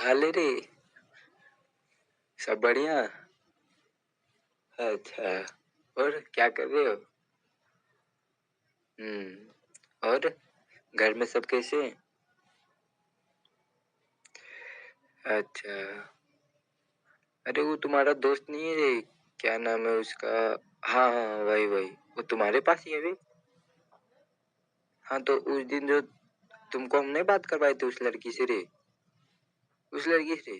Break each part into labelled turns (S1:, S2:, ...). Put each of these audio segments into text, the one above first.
S1: हाल है रे? सब बढ़िया। अच्छा। और क्या कर रहे हो? और घर में सब कैसे हैं? अच्छा। अरे वो तुम्हारा दोस्त नहीं है रे? क्या नाम है उसका? हाँ हाँ, वही वही। वो तुम्हारे पास ही है वे? हाँ, तो उस दिन जो तुमको हम नहीं बात करवाए थे उस लड़की से रे? उस लड़की से?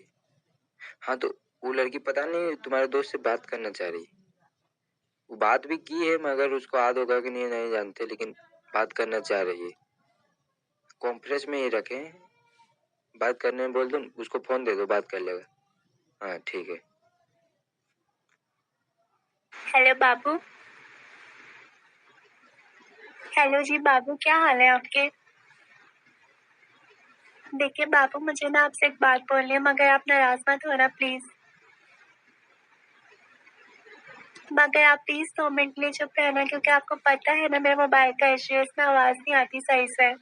S1: हाँ, तो वो लड़की पता नहीं तुम्हारे दोस्त से बात करना चाह रही। वो बात भी की है, मगर उसको याद होगा कि नहीं नहीं जानते, लेकिन बात करना चाह रही है। कॉन्फ्रेंस में ही रखे, बात करने में बोल दो, उसको फोन दे दो, बात कर लेगा। हाँ ठीक है।
S2: हेलो बाबू। हेलो जी बाबू, क्या हाल है आपके? देखिए बाबू, मुझे ना आपसे एक बात बोलनी है, मगर आप नाराज मत होना प्लीज। मगर आप प्लीज 2 मिनट के लिए चुप रहना, क्योंकि आपको पता है ना मेरे मोबाइल का इश्यू है, इसमें आवाज नहीं आती सही से।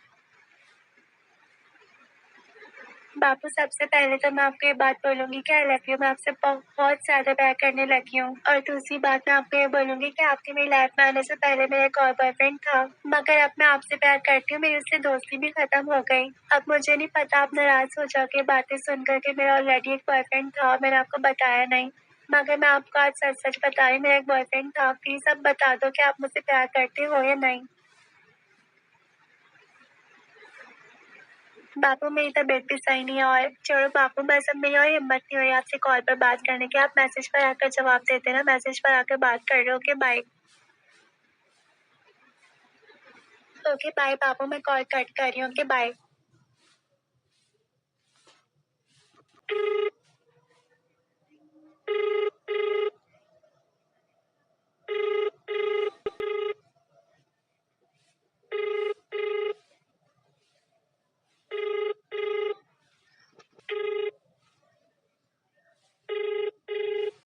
S2: बापू, सबसे पहले तो मैं आपको ये बात बोलूंगी कि आई लव यू। मैं आपसे बहुत ज्यादा प्यार करने लगी हूँ। और दूसरी बात मैं आपको ये बोलूंगी कि आपकी मेरी लाइफ में आने से पहले मेरा एक और बॉयफ्रेंड था, मगर अब मैं आपसे प्यार करती हूँ, मेरी उससे दोस्ती भी खत्म हो गई। अब मुझे नहीं पता, आप नाराज हो जाओगे बातें सुनकर के मेरा ऑलरेडी एक बॉयफ्रेंड था और मैंने आपको बताया नहीं। मगर मैं आपको आज सच सच बता रही हूँ, मेरा एक बॉयफ्रेंड था। प्लीज अब बता दो कि आप मुझसे प्यार करते हो या नहीं। बापू, मेरी तबीयत भी सही नहीं है। और छोड़ो बापू, बस अब मेरी और हिम्मत नहीं हो रही आपसे कॉल पर बात करने की। आप मैसेज पर आकर जवाब देते ना, मैसेज पर आकर बात कर रहे हो। Okay bye. ओके बाय बापू, मैं कॉल कट कर रही हूँ। Okay bye.